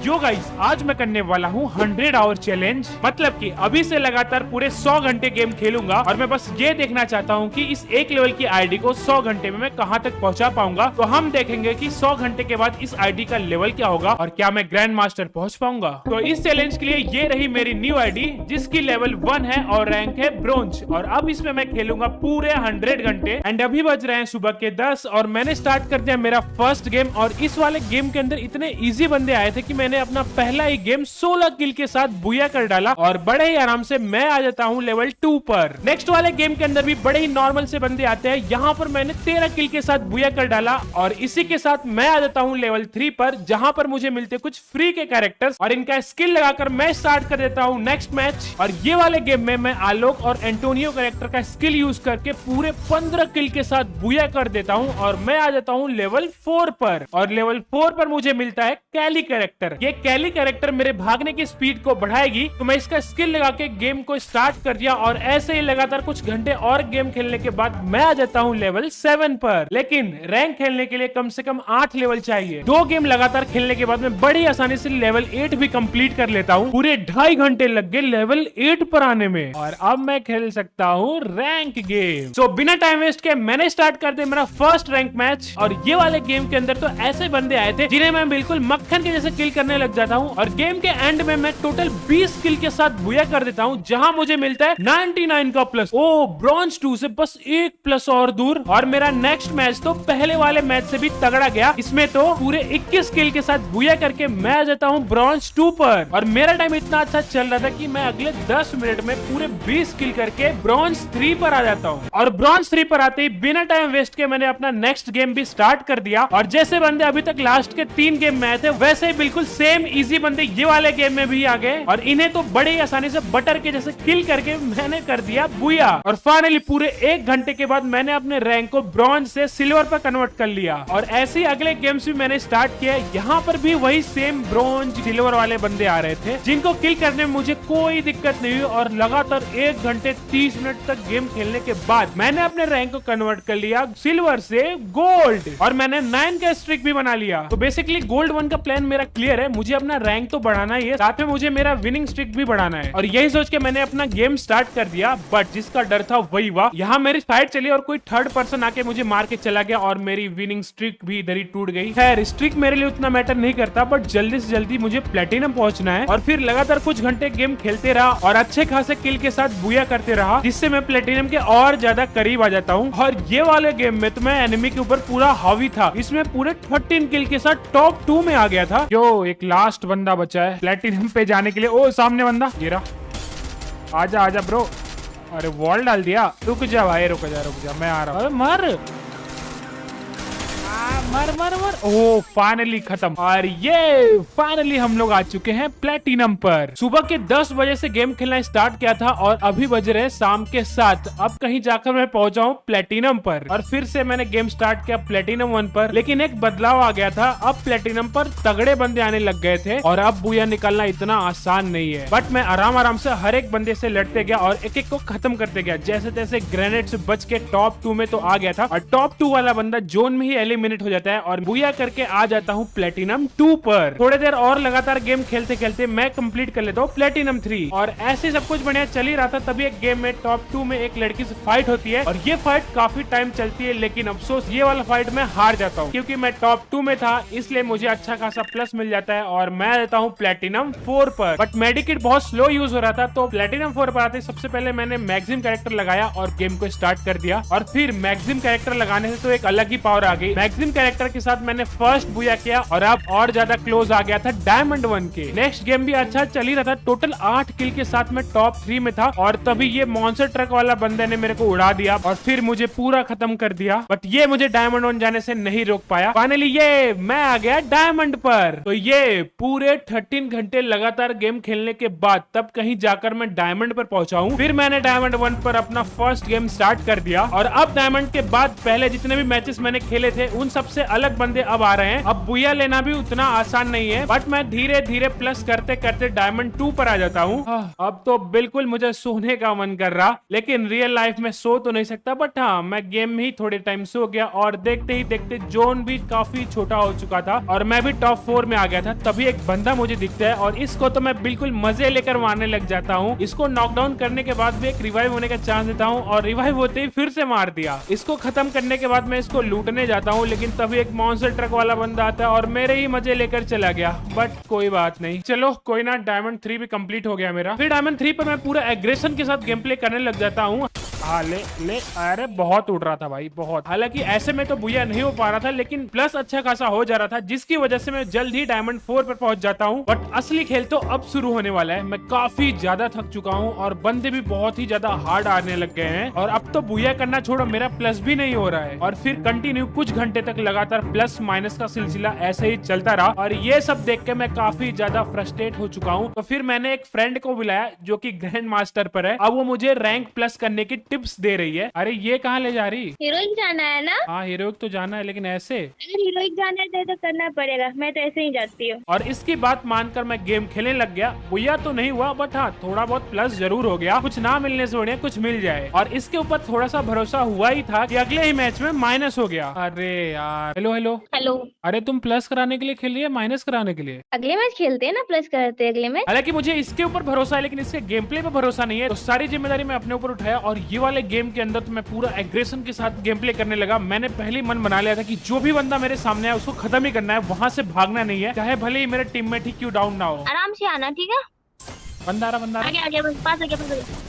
Yo guys, आज मैं करने वाला हूँ 100 आवर चैलेंज। मतलब कि अभी से लगातार पूरे 100 घंटे गेम खेलूंगा और मैं बस ये देखना चाहता हूँ कि इस एक लेवल की आईडी को 100 घंटे में मैं कहाँ तक पहुँचा पाऊंगा। तो हम देखेंगे कि 100 घंटे के बाद इस आईडी का लेवल क्या होगा और क्या मैं ग्रैंड मास्टर पहुँच पाऊंगा। तो इस चैलेंज के लिए ये रही मेरी न्यू आईडी, जिसकी लेवल 1 है और रैंक है ब्रोंज। और अब इसमें मैं खेलूंगा पूरे 100 घंटे। एंड अभी बज रहे हैं सुबह के 10 और मैंने स्टार्ट कर दिया मेरा फर्स्ट गेम। और इस वाले गेम के अंदर इतने इजी बंदे आए थे कि मैंने अपना पहला ही गेम 16 किल के साथ बुया कर डाला और बड़े ही आराम से मैं आ जाता हूँ लेवल 2 पर। नेक्स्ट वाले गेम के अंदर भी बड़े ही नॉर्मल से बंदे आते हैं। यहाँ पर मैंने 13 किल के साथ बुया कर डाला और इसी के साथ मैं आ जाता हूँ लेवल 3 पर, जहां पर मुझे मिलते कुछ फ्री के कैरेक्टर्स और इनका स्किल लगाकर मैं स्टार्ट कर देता हूँ नेक्स्ट मैच। और ये वाले गेम में मैं आलोक और एंटोनियो कैरेक्टर का स्किल यूज करके पूरे 15 किल के साथ बुया कर देता हूँ और मैं आ जाता हूँ लेवल 4 पर। और लेवल 4 पर मुझे मिलता है कैली कैरेक्टर। ये कैली कैरेक्टर मेरे भागने की स्पीड को बढ़ाएगी, तो मैं इसका स्किल लगा के गेम को स्टार्ट कर दिया। और ऐसे ही लगातार कुछ घंटे और गेम खेलने के बाद मैं आ जाता हूँ लेवल 7 पर। लेकिन रैंक खेलने के लिए कम से कम 8 लेवल चाहिए। 2 गेम लगातार खेलने के बाद मैं बड़ी आसानी से लेवल 8 भी कंप्लीट कर लेता हूँ। पूरे 2.5 घंटे लग गए लेवल 8 पर आने में और अब मैं खेल सकता हूँ रैंक गेम। सो बिना टाइम वेस्ट के मैंने स्टार्ट कर दिया मेरा फर्स्ट रैंक मैच। और ये वाले गेम के अंदर तो ऐसे बंदे आए थे जिन्हें मैं बिल्कुल मक्खन के जैसे किल करने लग जाता हूँ। और गेम के एंड में मैं टोटल 20 किल के साथ बुया कर देता हूँ, जहां मुझे मिलता है 99 का प्लस। ओ, ब्रॉन्ज 2 से बस 1 प्लस और दूर। और मेरा नेक्स्ट मैच तो पहले वाले मैच से भी तगड़ा गया। इसमें तो पूरे 21 किल के साथ बुया करके मैं आ जाता हूँ ब्रॉन्ज 2 पर। और मेरा टाइम इतना अच्छा चल रहा था कि मैं अगले 10 मिनट में पूरे 20 किल करके ब्रॉन्ज 3 पर आ जाता हूँ। और ब्रॉन्ज 3 पर आते ही बिना टाइम वेस्ट के मैंने अपना नेक्स्ट गेम भी स्टार्ट कर दिया। और जैसे बंदे अभी तक लास्ट के 3 गेम में आए थे, वैसे ही बिल्कुल सेम इजी बंदे ये वाले गेम में भी आ गए। और इन्हें तो बड़े ही आसानी से बटर के जैसे किल करके मैंने कर दिया बुया। और फाइनली पूरे 1 घंटे के बाद मैंने अपने रैंक को ब्रॉन्ज से सिल्वर पर कन्वर्ट कर लिया। और ऐसे ही अगले गेम्स भी मैंने स्टार्ट किया। यहाँ पर भी वही सेम ब्रॉन्ज सिल्वर वाले बंदे आ रहे थे, जिनको किल करने में मुझे कोई दिक्कत नहीं हुई। और लगातार 1 घंटे 30 मिनट तक गेम खेलने के बाद मैंने अपने रैंक को कन्वर्ट कर लिया सिल्वर से गोल्ड। और मैंने 9 का स्ट्रिक भी बना लिया। तो बेसिकली गोल्ड 1 का प्लान मेरा क्लियर है। मुझे अपना रैंक तो बढ़ाना ही है, साथ में मुझे मेरा विनिंग स्ट्रिक भी बढ़ाना है। और यही सोच के मैंने अपना गेम स्टार्ट कर दिया। बट जिसका डर था वही हुआ। यहाँ मेरी फाइट चली और कोई थर्ड पर्सन आके मुझे मार के चला गया और मेरी विनिंग स्ट्रिक भी इधर ही टूट गई। खैर, स्ट्रिक मेरे लिए उतना मैटर नहीं करता, बट जल्दी से जल्दी मुझे प्लेटिनम पहुंचना है। और फिर लगातार कुछ घंटे गेम खेलते रहा और अच्छे खासे किल के साथ बुया करते रहा, जिससे मैं प्लेटिनम के और ज्यादा करीब आ जाता हूँ। और ये वाले गेम में तो मैं एनिमी के ऊपर पूरा हावी था। इसमें पूरे 13 किल के साथ टॉप 2 में आ गया था। जो एक लास्ट बंदा बचा है प्लेटिनम पे जाने के लिए। ओ, सामने बंदा, ये रहा। आजा आजा ब्रो। अरे वॉल डाल दिया। रुक जा भाई, रुक जा, मैं आ रहा हूँ। मर मर मर मर। ओह, फाइनली खत्म। और ये फाइनली हम लोग आ चुके हैं प्लेटिनम पर। सुबह के 10 बजे से गेम खेलना स्टार्ट किया था और अभी बज रहे शाम के 7। अब कहीं जाकर मैं पहुंचा हूँ प्लेटिनम पर। और फिर से मैंने गेम स्टार्ट किया प्लेटिनम 1 पर। लेकिन एक बदलाव आ गया था। अब प्लेटिनम पर तगड़े बंदे आने लग गए थे और अब बुया निकालना इतना आसान नहीं है। बट मैं आराम से हर एक बंदे से लड़ते गया और एक एक को खत्म करते गया। जैसे तैसे ग्रेनेड से बच के टॉप 2 में तो आ गया था। और टॉप 2 वाला बंदा जोन में ही एलिमिनेट हो जाता है और बुया करके आ जाता हूँ प्लेटिनम 2 पर। थोड़ी देर और लगातार गेम खेलते खेलते मैं कंप्लीट कर लेता हूँ प्लेटिनम 3। और ऐसे सब कुछ बढ़िया चल ही रहा था। तभी एक गेम में टॉप 2 में एक लड़की से फाइट होती है और ये फाइट काफी टाइम चलती है। लेकिन अफसोस ये वाला फाइट में हार जाता हूँ, क्योंकि मैं टॉप 2 में था, इसलिए मुझे अच्छा खासा प्लस मिल जाता है और मैं आ जाता हूँ प्लेटिनम 4 पर। बट मेडिकेट बहुत स्लो यूज हो रहा था, तो प्लेटिनम 4 पर आते सबसे पहले मैंने मैक्सिम कैरेक्टर लगाया और गेम को स्टार्ट कर दिया। और फिर मैक्सिम कैरेक्टर लगाने से तो एक अलग ही पावर आ गई। मैक्सिम कैरेक्टर के साथ मैंने फर्स्ट बुया किया और अब और ज्यादा क्लोज आ गया था डायमंड 1 के। नेक्स्ट गेम भी अच्छा चल ही रहा था। टोटल 8 किल के साथ मैं टॉप 3 में था। और तभी ये मॉन्स्टर ट्रक वाला बंदे ने मेरे को उड़ा दिया और फिर मुझे पूरा खत्म कर दिया। बट ये मुझे डायमंड 1 जाने से नहीं रोक पाया। फाइनली ये मैं आ गया डायमंड पर। तो ये पूरे 13 घंटे लगातार गेम खेलने के बाद तब कहीं जाकर मैं डायमंड पर पहुंचा हूँ। फिर मैंने डायमंड 1 पर अपना फर्स्ट गेम स्टार्ट कर दिया। और अब डायमंड के बाद पहले जितने भी मैचेस मैंने खेले थे उन सबसे से अलग बंदे अब आ रहे हैं। अब बुया लेना भी उतना आसान नहीं है, बट मैं धीरे धीरे प्लस करते करते डायमंड 2 पर आ जाता हूँ। अब तो बिल्कुल मुझे सोने का मन कर रहा, लेकिन रियल लाइफ में सो तो नहीं सकता। बट हाँ, मैं गेम में ही थोड़े टाइम सो गया और देखते ही देखते जोन भी काफी छोटा हो चुका था और मैं भी टॉप 4 में आ गया था। तभी एक बंदा मुझे दिखता है और इसको तो मैं बिल्कुल मजे लेकर मारने लग जाता हूँ। इसको नॉकडाउन करने के बाद भी एक रिवाइव होने का चांस देता हूँ और रिवाइव होते ही फिर से मार दिया। इसको खत्म करने के बाद मैं इसको लूटने जाता हूँ, लेकिन तभी एक मॉन्स्टर ट्रक वाला बंदा आता है और मेरे ही मजे लेकर चला गया। बट कोई बात नहीं, चलो कोई ना, डायमंड 3 भी कंप्लीट हो गया मेरा। फिर डायमंड 3 पर मैं पूरा एग्रेशन के साथ गेम प्ले करने लग जाता हूँ। ले अरे बहुत उड़ रहा था भाई, बहुत। हालांकि ऐसे में तो बुया नहीं हो पा रहा था, लेकिन प्लस अच्छा खासा हो जा रहा था, जिसकी वजह से मैं जल्द ही डायमंड 4 पर पहुंच जाता हूं। बट असली खेल तो अब शुरू होने वाला है। मैं काफी ज्यादा थक चुका हूं और बंदे भी बहुत ही ज्यादा हार्ड आने लग गए हैं और अब तो बुया करना छोड़ो, मेरा प्लस भी नहीं हो रहा है। और फिर कंटिन्यू कुछ घंटे तक लगातार प्लस माइनस का सिलसिला ऐसे ही चलता रहा और ये सब देख के मैं काफी ज्यादा फ्रस्ट्रेट हो चुका हूँ। तो फिर मैंने एक फ्रेंड को बुलाया जो की ग्रैंड मास्टर पर है। अब वो मुझे रैंक प्लस करने की टिप्स दे रही है। अरे ये कहाँ ले जा रही? हीरोइक जाना है ना? हाँ हीरोइक तो जाना है, लेकिन ऐसे अगर हीरोइक जाना है तो करना पड़ेगा, मैं तो ऐसे ही जाती हूँ। और इसकी बात मानकर मैं गेम खेलने लग गया। बुया तो नहीं हुआ, बट हाँ थोड़ा बहुत प्लस जरूर हो गया। कुछ ना मिलने से बढ़िया कुछ मिल जाए, और इसके ऊपर थोड़ा सा भरोसा हुआ ही था कि अगले ही मैच में माइनस हो गया। अरे यार, हेलो हेलो हेलो। अरे तुम प्लस कराने के लिए खेल रही है माइनस कराने के लिए? अगले मैच खेलते हैं ना, प्लस करते हैं अगले मैच। हालांकि मुझे इसके ऊपर भरोसा है, लेकिन इसके गेम प्ले पे भरोसा नहीं है। तो सारी जिम्मेदारी मैं अपने ऊपर उठाया और ये वाले गेम के अंदर तो मैं पूरा एग्रेशन के साथ गेम प्ले करने लगा। मैंने पहले मन बना लिया था कि जो भी बंदा मेरे सामने है उसको खत्म ही करना है, वहां से भागना नहीं है, चाहे भले ही मेरे टीम में क्यों डाउन ना हो। आराम से आना, ठीक है? बंदा आ रहा आगे आगे, बस पास आगे, पास आगे।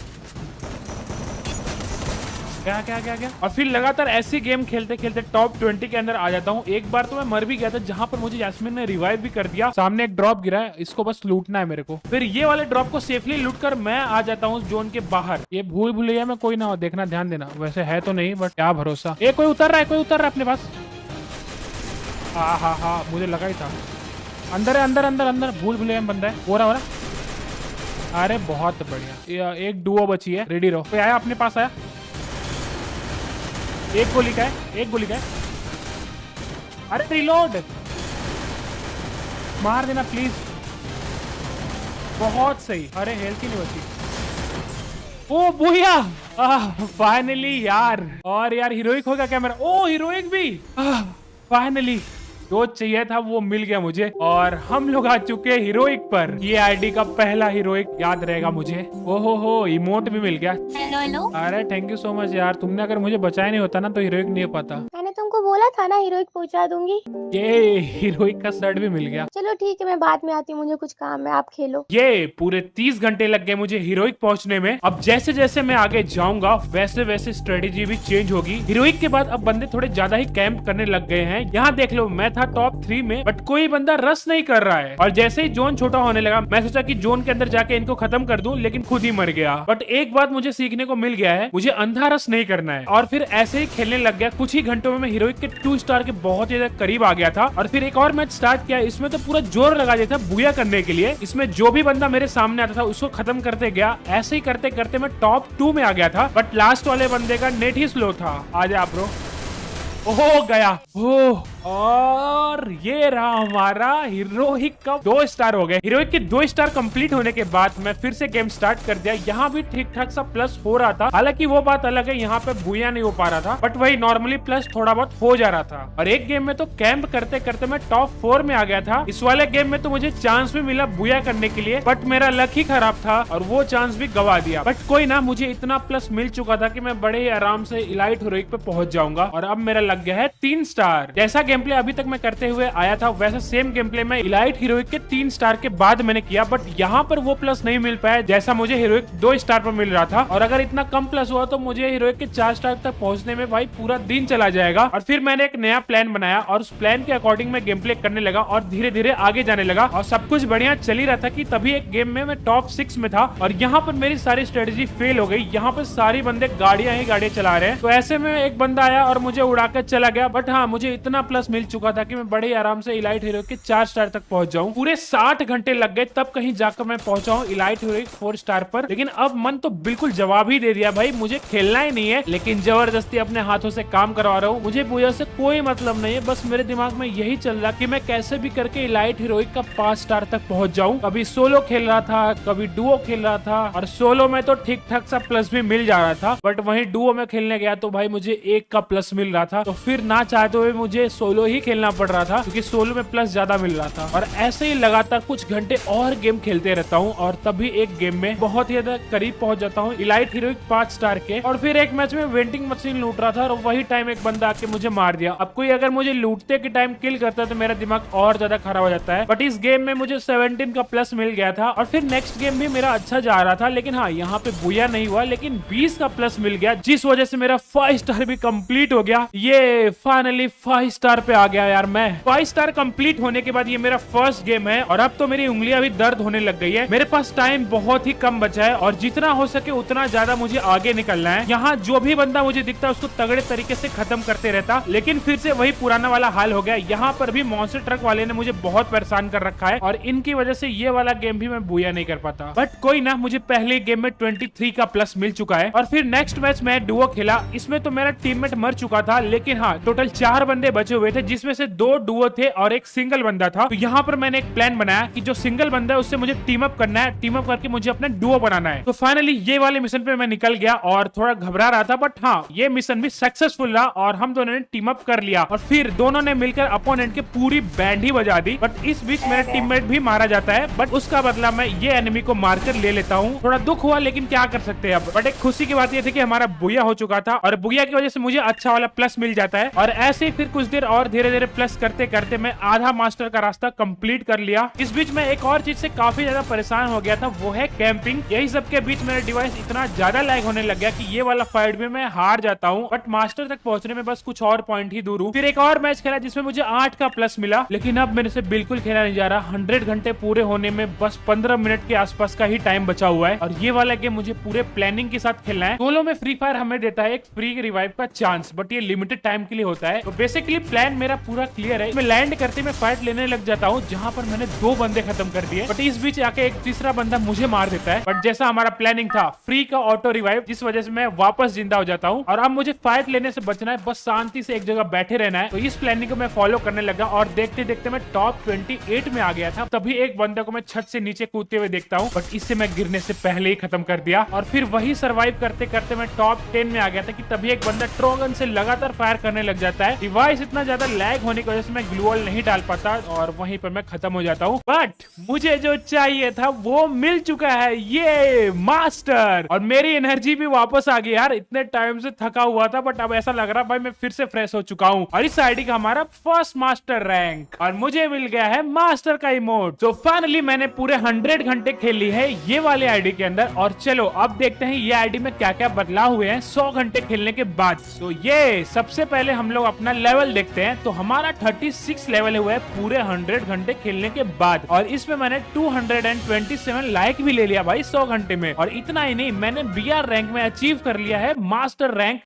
क्या क्या क्या क्या। और फिर लगातार ऐसी गेम खेलते खेलते टॉप 20 के अंदर आ जाता हूँ। एक बार तो मैं मर भी गया था, जहाँ पर मुझे जैस्मिन ने रिवाइव भी कर दिया। सामने एक ड्रॉप गिरा है, इसको बस लूटना है मेरे को। फिर ये वाले ड्रॉप को सेफली लूट कर मैं आ जाता हूँ जोन के बाहर। ये भूल भुलैया में कोई ना हो, देखना ध्यान देना। वैसे है तो नहीं, बट क्या भरोसा। ये कोई उतर रहा है, कोई उतर रहा है अपने पास। हाँ मुझे लगा ही था। अंदर है, अंदर अंदर अंदर। भूल भुलैया में बंदा है। हो रहा। अरे बहुत बढ़िया, एक डुओ बची है, रेडी रहो। कोई आया अपने पास आया। एक गोली का है, एक गोली का है। अरे रिलोड मार देना प्लीज। बहुत सही। अरे हेल्थ ही नहीं बची। ओ बुया, फाइनली यार। और यार हीरोइक होगा क्या मेरा? ओ हीरोइक भी फाइनली। जो चाहिए था वो मिल गया मुझे और हम लोग आ चुके हीरोइक पर। ये आईडी का पहला हीरोइक याद रहेगा मुझे। ओहो हो, इमोट भी मिल गया। Hello hello. अरे थैंक यू सो मच यार, तुमने अगर मुझे बचाया नहीं होता ना तो हीरोइक नहीं हो पाता। मैंने तुमको बोला था ना हीरोइक पहुंचा दूंगी। ये हीरोइक का शर्ट भी मिल गया। चलो ठीक है, मैं बाद में आती हूँ, मुझे कुछ काम है, आप खेलो। ये पूरे 30 घंटे लग गए मुझे हीरोइक पहुंचने में। अब जैसे जैसे मैं आगे जाऊंगा वैसे वैसे स्ट्रेटेजी भी चेंज होगी। हीरोइक के बाद अब बंदे थोड़े ज्यादा ही कैंप करने लग गए हैं। यहाँ देख लो, मैं था टॉप 3 में, बट कोई बंदा रश नहीं कर रहा है। और जैसे ही जोन छोटा होने लगा, मैं सोचा कि जोन के अंदर जाके इनको खत्म कर दूं, लेकिन खुद ही मर गया। बट एक बात मुझे सीखने को मिल गया है, मुझे अंधा रश नहीं करना है। और फिर ऐसे ही खेलने लग गया। कुछ ही घंटों में मैं हीरोइक के 2 स्टार के बहुत ज्यादा करीब आ गया था। और फिर एक और मैच स्टार्ट किया। इसमें तो पूरा जोर लगा दिया था बुया करने के लिए। इसमें जो भी बंदा मेरे सामने आता था उसको खत्म करते गया। ऐसे ही करते करते मैं टॉप 2 में आ गया था। बट लास्ट वाले बंदे का नेट ही स्लो था। आजा ब्रो। ओह गया। ओह, और ये रहा हमारा हीरोइक का 2 स्टार हो गए। हीरोइक के 2 स्टार कंप्लीट होने के बाद मैं फिर से गेम स्टार्ट कर दिया। यहाँ भी ठीक ठाक सा प्लस हो रहा था। हालांकि वो बात अलग है, यहाँ पे बुया नहीं हो पा रहा था, बट वही नॉर्मली प्लस थोड़ा बहुत हो जा रहा था। और एक गेम में तो कैंप करते करते मैं टॉप 4 में आ गया था। इस वाले गेम में तो मुझे चांस भी मिला बुया करने के लिए, बट मेरा लक ही खराब था और वो चांस भी गवा दिया। बट कोई ना, मुझे इतना प्लस मिल चुका था कि मैं बड़े ही आराम से इलाइट हीरोइक पे पहुंच जाऊंगा। और अब मेरा लग गया है 3 स्टार। जैसा गेम प्ले अभी तक मैं करते हुए आया था, वैसा सेम गेम प्ले में इलाइट हीरोइक के 3 स्टार के बाद मैंने किया। बट यहाँ पर वो प्लस नहीं मिल पाया जैसा मुझे हीरोइक 2 स्टार पर मिल रहा था। और अगर इतना कम प्लस हुआ तो मुझे हीरोइक के 4 स्टार तक पहुंचने में भाई पूरा दिन चला जाएगा। और फिर मैंने एक नया प्लान बनाया और उस प्लान के अकॉर्डिंग मैं गेम प्ले करने लगा और धीरे धीरे आगे जाने लगा। और सब कुछ बढ़िया चल ही रहा था कि तभी एक गेम में मैं टॉप 6 में था और यहाँ पर मेरी सारी स्ट्रेटेजी फेल हो गई। यहाँ पर सारी बंदे गाड़ियां ही गाड़ियां चला रहे हैं। तो ऐसे में एक बंदा आया और मुझे उड़ाकर चला गया। बट हाँ, मुझे इतना प्लस प्लस मिल चुका था कि मैं बड़े आराम से इलाइट हीरो के 4 स्टार तक पहुंच जाऊं। पूरे 60 घंटे लग गए तब कहीं जाकर मैं पहुंचा हूं इलाइट हीरो 4 स्टार पर। लेकिन अब मन तो बिल्कुल जवाब ही दे दिया भाई, मुझे खेलना ही नहीं है, लेकिन जबरदस्ती अपने हाथों से काम करवा रहा हूँ। मुझे पूजा से कोई मतलब नहीं है, बस मेरे दिमाग में यही चल रहा कि मैं कैसे भी करके इलाइट हीरोइक का 5 स्टार तक पहुंच जाऊं। कभी सोलो खेल रहा था, कभी डुओ खेल रहा था, और सोलो में तो ठीक ठाक सा प्लस भी मिल जा रहा था, बट वहीं डुओ में खेलने गया तो भाई मुझे 1 का प्लस मिल रहा था। तो फिर ना चाहते हुए मुझे सोलो ही खेलना पड़ रहा था क्योंकि सोलो में प्लस ज्यादा मिल रहा था। और ऐसे ही लगातार कुछ घंटे और गेम खेलते रहता हूँ और तभी एक गेम में बहुत ही ज्यादा करीब पहुंच जाता हूँ इलाइट हीरोइक 5 स्टार के। और फिर एक मैच में वेंटिंग मशीन लूट रहा था और वही टाइम एक बंदा आके मुझे मार दिया। अब कोई अगर मुझे लूटते के टाइम किल करता तो मेरा दिमाग और ज्यादा खराब हो जाता है, बट इस गेम में मुझे 17 का प्लस मिल गया था। और फिर नेक्स्ट गेम भी मेरा अच्छा जा रहा था, लेकिन हाँ यहाँ पे बुया नहीं हुआ, लेकिन 20 का प्लस मिल गया, जिस वजह से मेरा 5 स्टार भी कंप्लीट हो गया। ये फाइनली 5 स्टार पे आ गया यार मैं। 5 स्टार कंप्लीट होने के बाद ये मेरा फर्स्ट गेम है और अब तो मेरी उंगलियां भी दर्द होने लग गई है। मेरे पास टाइम बहुत ही कम बचा है और जितना हो सके उतना ज्यादा मुझे आगे निकलना है। यहाँ जो भी बंदा मुझे दिखता है उसको तगड़े तरीके से खत्म करते रहता, लेकिन फिर से वही पुराना वाला हाल हो गया। यहाँ पर भी मॉन्स्टर ट्रक वाले ने मुझे बहुत परेशान कर रखा है और इनकी वजह से ये वाला गेम भी मैं बुया नहीं कर पाता। बट कोई ना, मुझे पहले गेम में 23 का प्लस मिल चुका है। और फिर नेक्स्ट मैच मैं डुओ खेला, इसमें तो मेरा टीममेट मर चुका था, लेकिन हाँ टोटल 4 बंदे बचे हुए थे, जिसमें से 2 डुओ थे और एक सिंगल बंदा था। तो यहाँ पर मैंने एक प्लान बनाया कि जो सिंगल बंदा है उससे मुझे टीम अप करना है, टीम अप करके मुझे अपना डुओ बनाना है। तो फाइनली ये वाले मिशन पे मैं निकल गया और थोड़ा घबरा रहा था, बट हाँ ये मिशन भी सक्सेसफुल रहा और हम दोनों ने टीम अप कर लिया और फिर दोनों ने मिलकर अपोनेंट के पूरी बैंड ही बजा दी। बट इस बीच मेरा टीममेट भी मारा जाता है, बट उसका बदला मैं ये एनिमी को मारकर ले लेता हूँ। थोड़ा दुख हुआ, लेकिन क्या कर सकते हैं अब। बट एक खुशी की बात ये थी कि हमारा बुया हो चुका था और बुया की वजह से मुझे अच्छा वाला प्लस मिल जाता है। और ऐसे ही फिर कुछ देर और धीरे धीरे प्लस करते करते मैं आधा मास्टर का रास्ता कंप्लीट कर लिया। इस बीच में एक और चीज से काफी ज्यादा परेशान हो गया था, वो है कैंपिंग। यही सब के बीच मेरा डिवाइस इतना ज्यादा लैग होने लग गया कि ये वाला फाइट भी मैं हार जाता हूँ। बट मास्टर तक पहुंचने में बस कुछ और पॉइंट ही दूर हूँ। फिर एक और मैच खेला जिसमें मुझे 8 का प्लस मिला, लेकिन अब मेरे से बिल्कुल खेला नहीं जा रहा। 100 घंटे पूरे होने में बस 15 मिनट के आसपास का ही टाइम बचा हुआ है और ये वाला गेम मुझे पूरे प्लानिंग के साथ खेलना है। सोलो में फ्री फायर हमें देता है एक फ्री रिवाइव का चांस, बट ये लिमिटेड टाइम के लिए होता है। तो बेसिकली प्लान मेरा पूरा क्लियर है। मैं लैंड करते मैं फाइट लेने लग जाता हूँ, जहाँ पर मैंने 2 बंदे खत्म कर दिए, बट इस बीच आके एक तीसरा बंदा मुझे मार देता है। बट जैसा हमारा प्लानिंग था, फ्री का ऑटो रिवाइव, जिस वजह से मैं वापस जिंदा हो जाता हूँ और अब मुझे फाइट लेने से बचना है, बस शांति से एक जगह बैठे रहना है। तो इस प्लानिंग को मैं फॉलो करने लगा और देखते देखते मैं टॉप 28 में आ गया था। तभी एक बंदे को मैं छत से नीचे कूदते हुए देखता हूँ, बट इससे मैं गिरने से पहले ही खत्म कर दिया। और फिर वही सर्वाइव करते करते मैं टॉप 10 में आ गया था कि तभी एक बंदा ट्रोगन से लगातार फायर करने लग जाता है। डिवाइस इतना ज्यादा लैग होने की वजह से मैं ग्लू वॉल नहीं डाल पाता और वहीं पर मैं खत्म हो जाता हूँ। बट मुझे जो चाहिए था वो मिल चुका है, ये मास्टर। और मेरी एनर्जी भी वापस आ गई यार, इतने टाइम से थका हुआ था, बट अब ऐसा लग रहा भाई मैं फिर से फ्रेश हो चुका हूँ। और इस आईडी का हमारा फर्स्ट मास्टर रैंक और मुझे मिल गया है मास्टर का इमोट। तो फाइनली मैंने पूरे 100 घंटे खेली है ये वाले आईडी के अंदर। और चलो अब देखते हैं ये आईडी में क्या क्या बदलाव हुए हैं 100 घंटे खेलने के बाद। तो ये सबसे पहले हम लोग अपना लेवल देखते हैं। तो हमारा 36 लेवल हुआ है पूरे 100 घंटे खेलने के बाद और इसमें मैंने 227 लाइक भी ले लिया भाई 100 घंटे में। और इतना ही नहीं, मैंने बीआर रैंक में अचीव कर लिया है मास्टर रैंक